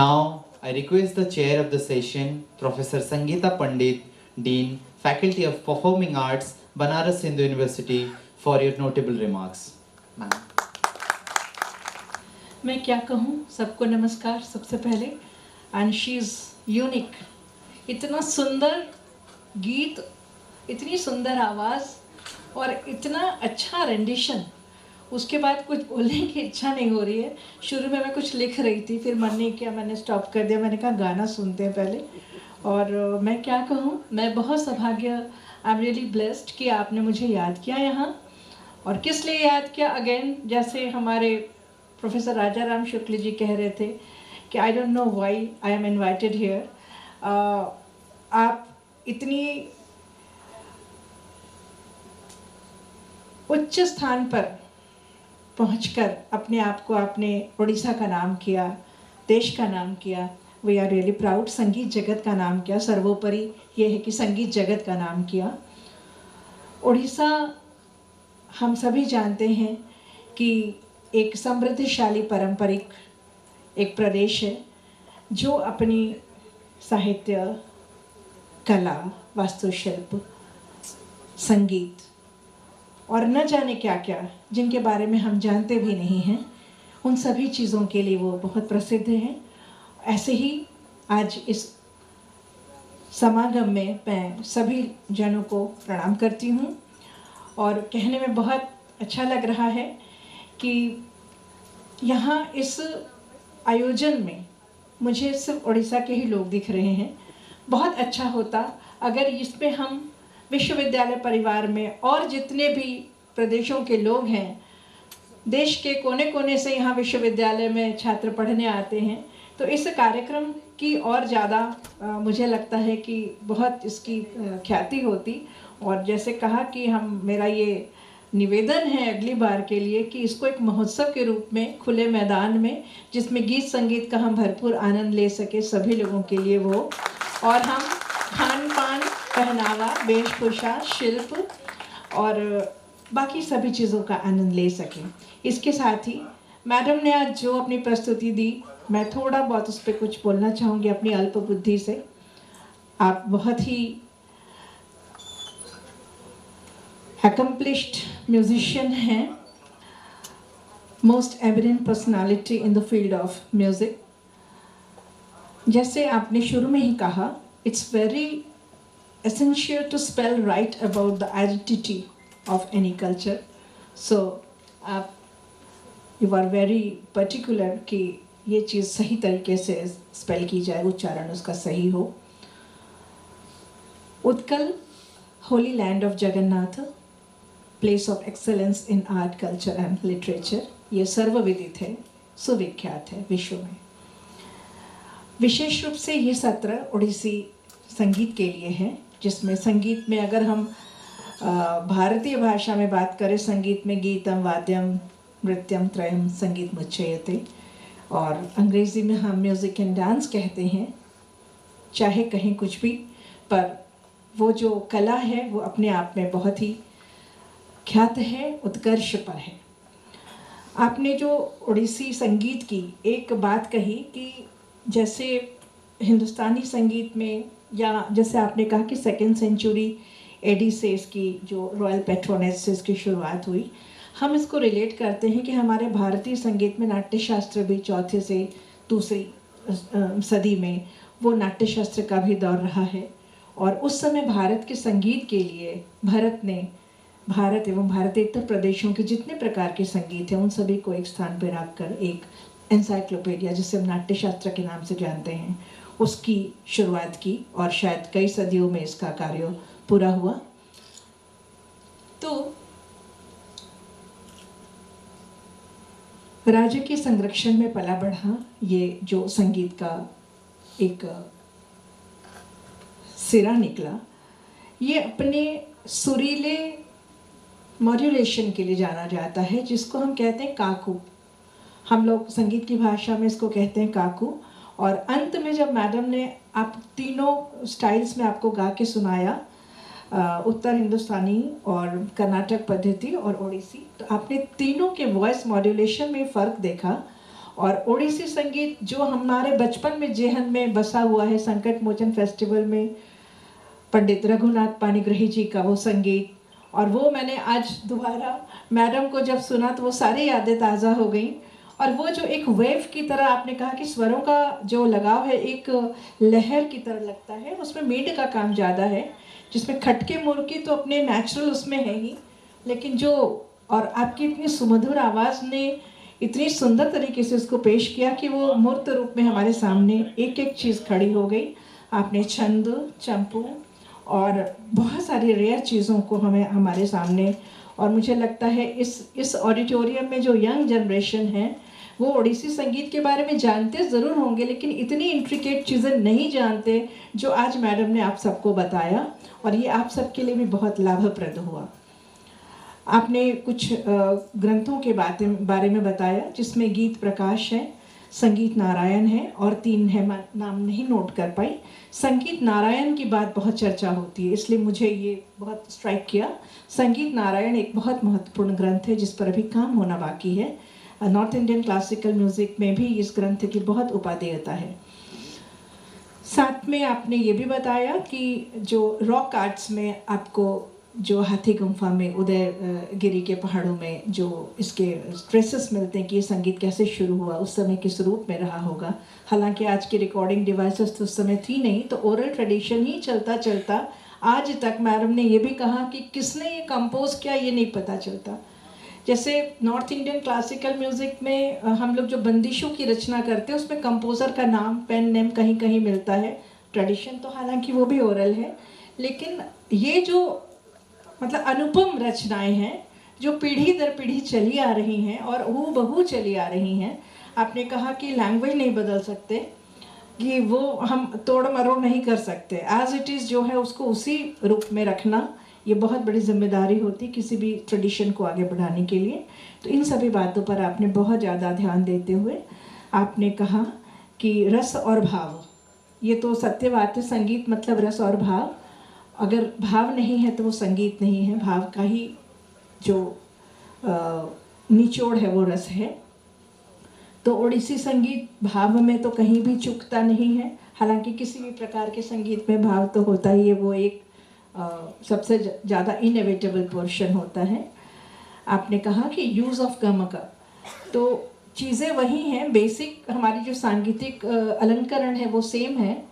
Now, I request the chair of the session, Professor Sangeeta Pandit, Dean, Faculty of Performing Arts, Banaras Hindu University, for your notable remarks. Ma'am. मैं क्या कहूँ, सबको नमस्कार सबसे पहले। And she is unique, इतना सुंदर गीत, इतनी सुंदर आवाज़ और इतना अच्छा रेंडिशन। उसके बाद कुछ बोलने की इच्छा नहीं हो रही है। शुरू में मैं कुछ लिख रही थी, फिर मन नहीं किया, मैंने स्टॉप कर दिया। मैंने कहा गाना सुनते हैं पहले। और मैं क्या कहूँ, मैं बहुत सौभाग्य, आई एम रियली ब्लेस्ड कि आपने मुझे याद किया यहाँ। और किस लिए याद किया, अगेन जैसे हमारे प्रोफेसर राजा राम शुक्ल जी कह रहे थे कि I don't know why I am invited here. आप इतनी उच्च स्थान पर पहुंचकर अपने आप को आपने उड़ीसा का नाम किया, देश का नाम किया। We are really proud. संगीत जगत का नाम किया, सर्वोपरि ये है कि संगीत जगत का नाम किया। उड़ीसा हम सभी जानते हैं कि एक समृद्धशाली पारंपरिक एक प्रदेश है जो अपनी साहित्य, कला, वास्तुशिल्प, संगीत और न जाने क्या क्या, जिनके बारे में हम जानते भी नहीं हैं, उन सभी चीज़ों के लिए वो बहुत प्रसिद्ध है। ऐसे ही आज इस समागम में मैं सभी जनों को प्रणाम करती हूँ और कहने में बहुत अच्छा लग रहा है कि यहाँ इस आयोजन में मुझे सिर्फ उड़ीसा के ही लोग दिख रहे हैं। बहुत अच्छा होता अगर इस पे हम विश्वविद्यालय परिवार में और जितने भी प्रदेशों के लोग हैं, देश के कोने कोने से यहाँ विश्वविद्यालय में छात्र पढ़ने आते हैं, तो इस कार्यक्रम की और ज़्यादा मुझे लगता है कि बहुत इसकी ख्याति होती। और जैसे कहा कि मेरा ये निवेदन है अगली बार के लिए कि इसको एक महोत्सव के रूप में खुले मैदान में, जिसमें गीत संगीत का हम भरपूर आनंद ले सके सभी लोगों के लिए वो, और हम खान पान, पहनावा, वेशभूषा, शिल्प और बाकी सभी चीज़ों का आनंद ले सकें। इसके साथ ही मैडम ने आज जो अपनी प्रस्तुति दी, मैं थोड़ा बहुत उस पर कुछ बोलना चाहूँगी अपनी अल्प बुद्धि से। आप बहुत ही accomplished musician हैं, most evident personality in the field of music। जैसे आपने शुरू में ही कहा, it's very essential to spell right about the identity of any culture। So आप you are very particular कि ये चीज़ सही तरीके से स्पेल की जाए, उच्चारण उसका सही हो। Utkal, Holi land of Jagannath, place of excellence in art, culture and literature, ये सर्वविदित है, सुविख्यात है विश्व में। विशेष रूप से ये सत्र उड़ीसी संगीत के लिए है, जिसमें संगीत में अगर हम भारतीय भाषा में बात करें, संगीत में गीतम, वाद्यम, नृत्यम, त्रयम संगीत मुच्यते, और अंग्रेज़ी में हम म्यूज़िक एंड डांस कहते हैं। चाहे कहीं कुछ भी, पर वो जो कला है वो अपने आप में बहुत ही ख्यात है, उत्कर्ष पर है। आपने जो उड़ीसी संगीत की एक बात कही कि जैसे हिंदुस्तानी संगीत में, या जैसे आपने कहा कि 2nd सेंचुरी एडी से इसकी जो रॉयल पैट्रोनेज से इसकी शुरुआत हुई, हम इसको रिलेट करते हैं कि हमारे भारतीय संगीत में नाट्यशास्त्र भी 4th से 2री सदी में वो नाट्यशास्त्र का भी दौर रहा है। और उस समय भारत के संगीत के लिए भारत एवं भारतेतर प्रदेशों के जितने प्रकार के संगीत हैं, उन सभी को एक स्थान पर रखकर एक एनसाइक्लोपीडिया, जिसे हम नाट्यशास्त्र के नाम से जानते हैं, उसकी शुरुआत की। और शायद कई सदियों में इसका कार्य पूरा हुआ। तो राज्य के संरक्षण में पला बढ़ा ये जो संगीत का एक सिरा निकला, ये अपने सुरीले मॉड्यूलेशन के लिए जाना जाता है, जिसको हम कहते हैं काकू। हम लोग संगीत की भाषा में इसको कहते हैं काकू। और अंत में जब मैडम ने आप तीनों स्टाइल्स में आपको गा के सुनाया, उत्तर हिंदुस्तानी और कर्नाटक पद्धति और ओडिसी, तो आपने तीनों के वॉइस मॉड्यूलेशन में फ़र्क देखा और ओडिसी संगीत जो हमारे बचपन में जेहन में बसा हुआ है, संकट मोचन फेस्टिवल में पंडित रघुनाथ पाणिग्राही जी का वो संगीत, और वो मैंने आज दोबारा मैडम को जब सुना तो वो सारी यादें ताज़ा हो गई। और वो जो एक वेव की तरह आपने कहा कि स्वरों का जो लगाव है एक लहर की तरह लगता है, उसमें मेड का काम ज़्यादा है, जिसमें खटके मुर्की तो अपने नेचुरल उसमें है ही, लेकिन जो और आपकी इतनी सुमधुर आवाज़ ने इतनी सुंदर तरीके से उसको पेश किया कि वो मूर्त रूप में हमारे सामने एक एक चीज़ खड़ी हो गई। आपने छंद, चंपू और बहुत सारी रेयर चीज़ों को हमें हमारे सामने, और मुझे लगता है इस ऑडिटोरियम में जो यंग जनरेशन है वो ओडिसी संगीत के बारे में जानते ज़रूर होंगे, लेकिन इतनी इंट्रिकेट चीज़ें नहीं जानते जो आज मैडम ने आप सबको बताया, और ये आप सबके लिए भी बहुत लाभप्रद हुआ। आपने कुछ ग्रंथों के बारे में बताया, जिसमें गीत प्रकाश है, संगीत नारायण है, और 3 है नाम नहीं नोट कर पाई। संगीत नारायण की बात बहुत चर्चा होती है, इसलिए मुझे ये बहुत स्ट्राइक किया। संगीत नारायण एक बहुत महत्वपूर्ण ग्रंथ है जिस पर अभी काम होना बाकी है। नॉर्थ इंडियन क्लासिकल म्यूज़िक में भी इस ग्रंथ की बहुत उपादेयता है। साथ में आपने ये भी बताया कि जो रॉक आर्ट्स में आपको जो हाथी गुम्फा में उदयगिरी के पहाड़ों में जो इसके ट्रेसेस मिलते हैं कि ये संगीत कैसे शुरू हुआ, उस समय किस रूप में रहा होगा। हालांकि आज की रिकॉर्डिंग डिवाइसेस तो उस समय थी नहीं, तो ओरल ट्रेडिशन ही चलता चलता आज तक। मैडम ने ये भी कहा कि किसने ये कंपोज किया ये नहीं पता चलता। जैसे नॉर्थ इंडियन क्लासिकल म्यूज़िक में हम लोग जो बंदिशों की रचना करते हैं उसमें कंपोज़र का नाम, पेन नेम कहीं कहीं मिलता है। ट्रेडिशन तो हालांकि वो भी ओरल है, लेकिन ये जो मतलब अनुपम रचनाएं हैं जो पीढ़ी दर पीढ़ी चली आ रही हैं और हूबहू चली आ रही हैं। आपने कहा कि लैंग्वेज नहीं बदल सकते, कि वो हम तोड़ मरोड़ नहीं कर सकते, एज इट इज़ जो है उसको उसी रूप में रखना, ये बहुत बड़ी जिम्मेदारी होती किसी भी ट्रेडिशन को आगे बढ़ाने के लिए। तो इन सभी बातों पर आपने बहुत ज़्यादा ध्यान देते हुए आपने कहा कि रस और भाव, ये तो सत्य बात है, संगीत मतलब रस और भाव। अगर भाव नहीं है तो वो संगीत नहीं है, भाव का ही जो निचोड़ है वो रस है। तो ओडिसी संगीत भाव में तो कहीं भी चूकता नहीं है, हालांकि किसी भी प्रकार के संगीत में भाव तो होता ही है, वो एक सबसे ज़्यादा इनएविटेबल पोर्शन होता है। आपने कहा कि यूज़ ऑफ गमक, तो चीज़ें वही हैं, बेसिक हमारी जो सांगीतिक अलंकरण है वो सेम है,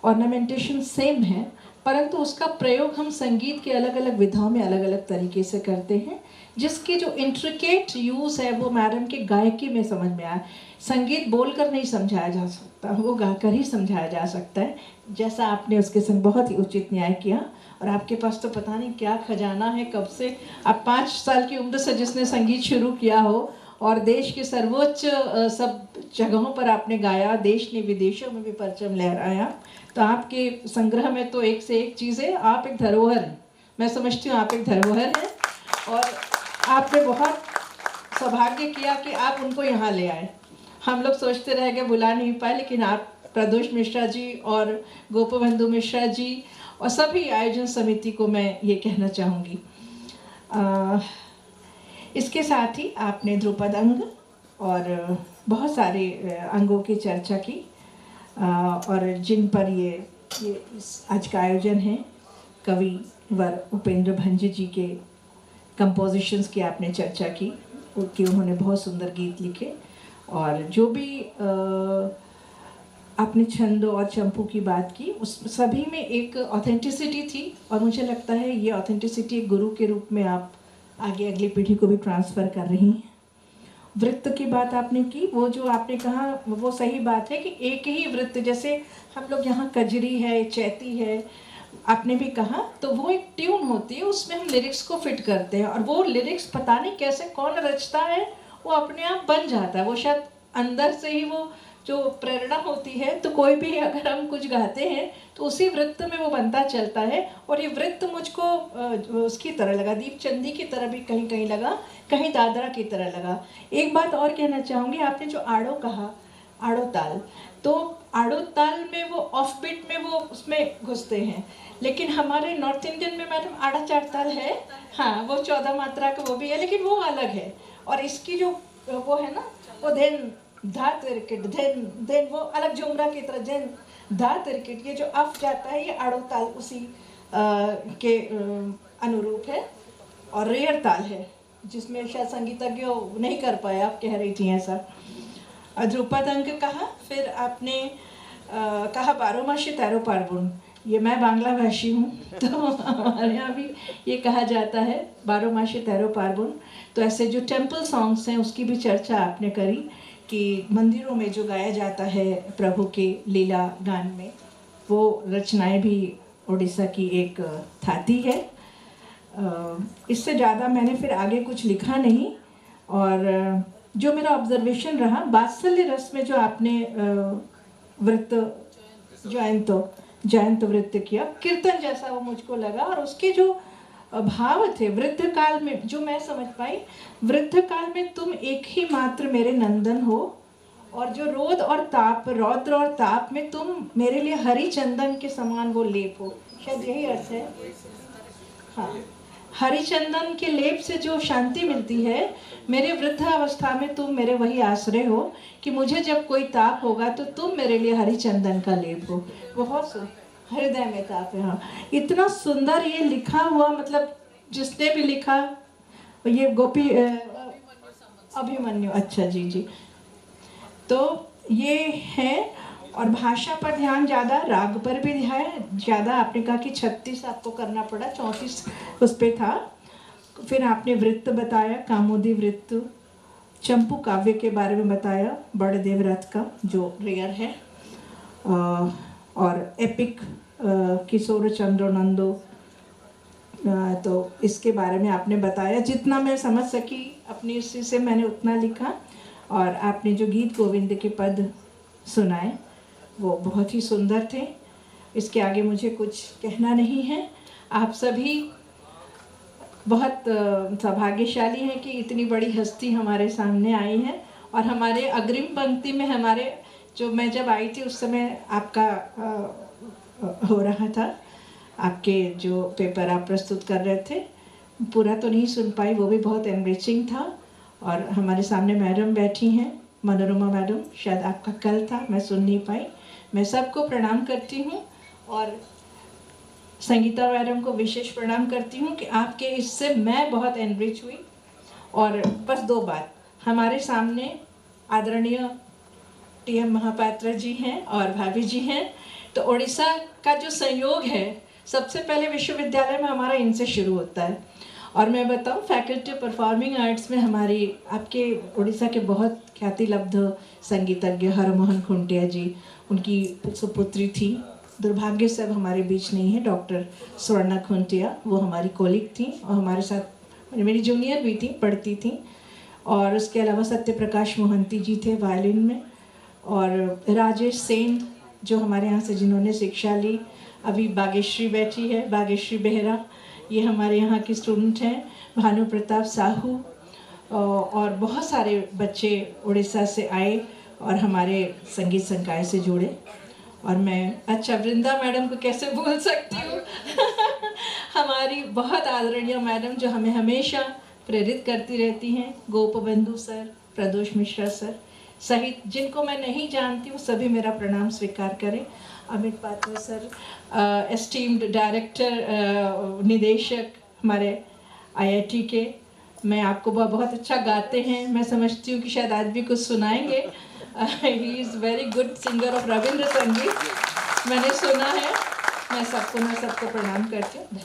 ऑर्नामेंटेशन सेम है, परंतु उसका प्रयोग हम संगीत के अलग अलग विधाओं में अलग अलग तरीके से करते हैं, जिसकी जो इंट्रिकेट यूज़ है वो मैडम के गायकी में समझ में आया। संगीत बोलकर नहीं समझाया जा सकता, वो गाकर ही समझाया जा सकता है, जैसा आपने उसके संग बहुत ही उचित न्याय किया। और आपके पास तो पता नहीं क्या खजाना है, कब से आप 5 साल की उम्र से जिसने संगीत शुरू किया हो और देश के सर्वोच्च सब जगहों पर आपने गाया, देश ने विदेशों में भी परचम लहराया, तो आपके संग्रह में तो एक से एक चीज़ है, आप एक धरोहर हैं। मैं समझती हूँ आप एक धरोहर हैं, और आपने बहुत सौभाग्य किया कि आप उनको यहाँ ले आए। हम लोग सोचते रह गए, बुला नहीं पाए, लेकिन आप प्रदोष मिश्रा जी और गोपबंधु मिश्रा जी और सभी आयोजन समिति को मैं ये कहना चाहूँगी। इसके साथ ही आपने ध्रुपद अंग और बहुत सारे अंगों की चर्चा की, और जिन पर ये आज का आयोजन है, कवि वर उपेंद्र भंज जी के कंपोजिशंस की आपने चर्चा की, कि उन्होंने बहुत सुंदर गीत लिखे, और जो भी आपने छंद और चंपू की बात की, उस सभी में एक ऑथेंटिसिटी थी, और मुझे लगता है ये ऑथेंटिसिटी एक गुरु के रूप में आप आगे अगली पीढ़ी को भी ट्रांसफ़र कर रही हैं। वृत्त की बात आपने की, वो जो आपने कहा वो सही बात है कि एक ही वृत्त, जैसे हम लोग यहाँ कजरी है, चैती है, आपने भी कहा, तो वो एक ट्यून होती है, उसमें हम लिरिक्स को फिट करते हैं, और वो लिरिक्स पता नहीं कैसे कौन रचता है, वो अपने आप बन जाता है, वो शायद अंदर से ही वो जो प्रेरणा होती है, तो कोई भी अगर हम कुछ गाते हैं तो उसी वृत्त में वो बनता चलता है। और ये वृत्त मुझको उसकी तरह लगा, दीपचंदी की तरह भी कहीं कहीं लगा, कहीं दादरा की तरह लगा। एक बात और कहना चाहूँगी, आपने जो आड़ो कहा, आड़ो ताल, तो आड़ो ताल में वो ऑफ बीट में वो उसमें घुसते हैं, लेकिन हमारे नॉर्थ इंडियन में मैडम आड़ा चार ताल है, हाँ वो 14 मात्रा का वो भी है, लेकिन वो अलग है। और इसकी जो वो है ना, वो धेन धा तिरकिट धेन धेन वो अलग झुमरा की तरह धेन धा तिरकिट, ये जो अफ जाता है ये आड़ो ताल उसी के अनुरूप है और रेयर ताल है जिसमें शायद संगीतज्ञ नहीं कर पाए, आप कह रही थी ऐसा। ध्रुपद अंक कहा, फिर आपने कहा 12 मासी 13 पार्वण। ये मैं बांग्ला भाषी हूँ तो हमारे यहाँ भी ये कहा जाता है 12 मासी 13 पार्वण। तो ऐसे जो टेम्पल सॉन्ग्स हैं उसकी भी चर्चा आपने करी कि मंदिरों में जो गाया जाता है प्रभु के लीला गान में, वो रचनाएं भी उड़ीसा की एक थाती है। इससे ज़्यादा मैंने फिर आगे कुछ लिखा नहीं। और जो मेरा ऑब्जर्वेशन रहा, वात्सल्य रस में जो आपने वृत्त जयंत वृत्त किया, कीर्तन जैसा वो मुझको लगा। और उसके जो भाव थे वृद्ध काल में, जो मैं समझ पाई, वृद्ध काल में तुम एक ही मात्र मेरे नंदन हो, और जो रौद्र और ताप में तुम मेरे लिए हरि चंदन के समान वो लेप हो, शायद यही अर्थ है। हाँ, हरिचंदन के लेप से जो शांति मिलती है, मेरे वृद्धावस्था में तुम मेरे वही आश्रय हो कि मुझे जब कोई ताप होगा तो तुम मेरे लिए हरिचंदन का लेप हो। बहुत हृदय में ताप है। हाँ, इतना सुंदर ये लिखा हुआ, मतलब जिसने भी लिखा, ये गोपी अभिमन्यु, अच्छा जी। तो ये है। और भाषा पर ध्यान ज़्यादा, राग पर भी ध्यान ज़्यादा। आपने कहा कि 36 आपको करना पड़ा, 34 उस पर था। फिर आपने वृत्त बताया, कामोदी वृत्त, चंपू काव्य के बारे में बताया, बड़देव रथ का जो रेयर है, और एपिक किशोर चंद्र नंदो, तो इसके बारे में आपने बताया। जितना मैं समझ सकी अपनी उसी से मैंने उतना लिखा। और आपने जो गीत गोविंद के पद सुनाए वो बहुत ही सुंदर थे। इसके आगे मुझे कुछ कहना नहीं है। आप सभी बहुत सौभाग्यशाली हैं कि इतनी बड़ी हस्ती हमारे सामने आई है। और हमारे अग्रिम पंक्ति में हमारे, जो मैं जब आई थी उस समय आपका हो रहा था, आपके जो पेपर आप प्रस्तुत कर रहे थे, पूरा तो नहीं सुन पाई, वो भी बहुत एनरिचिंग था। और हमारे सामने मैडम बैठी हैं, मनोरमा मैडम, शायद आपका कल था, मैं सुन नहीं पाई। मैं सबको प्रणाम करती हूँ और संगीता मैडम को विशेष प्रणाम करती हूँ कि आपके इससे मैं बहुत एनरिच हुई। और बस 2 बात, हमारे सामने आदरणीय TM महापात्रा जी हैं और भाभी जी हैं। तो उड़ीसा का जो संयोग है, सबसे पहले विश्वविद्यालय में हमारा इनसे शुरू होता है। और मैं बताऊं, फैकल्टी ऑफ परफॉर्मिंग आर्ट्स में हमारी, आपके उड़ीसा के बहुत ख्यातिलब्ध संगीतज्ञ हरमोहन खुंटिया जी, उनकी सुपुत्री थी, दुर्भाग्य से अब हमारे बीच नहीं है, डॉक्टर स्वर्णा खुंटिया, वो हमारी कोलिग थी और हमारे साथ मेरी जूनियर भी थी, पढ़ती थी। और उसके अलावा सत्य प्रकाश मोहंती जी थे वायलिन में, और राजेश सेन जो हमारे यहाँ से जिन्होंने शिक्षा ली, अभी बागेश्वरी बैठी है, बागेश्वरी बेहरा, ये हमारे यहाँ की स्टूडेंट हैं, भानु प्रताप साहू, और बहुत सारे बच्चे उड़ीसा से आए और हमारे संगीत संकाय से जुड़े। और मैं, अच्छा, वृंदा मैडम को कैसे भूल सकती हूँ हमारी बहुत आदरणीय मैडम जो हमें हमेशा प्रेरित करती रहती हैं, गोपबंधु सर, प्रदोष मिश्रा सर सहित जिनको मैं नहीं जानती हूँ, सभी मेरा प्रणाम स्वीकार करें। Amit Patra sir, esteemed director, निदेशक हमारे IIT के, मैं आपको बहुत अच्छा गाते हैं, मैं समझती हूँ कि शायद आज भी कुछ सुनाएंगे। He is very good singer of Ravindra संगीत, मैंने सुना है। मैं सबको प्रणाम करती हूँ।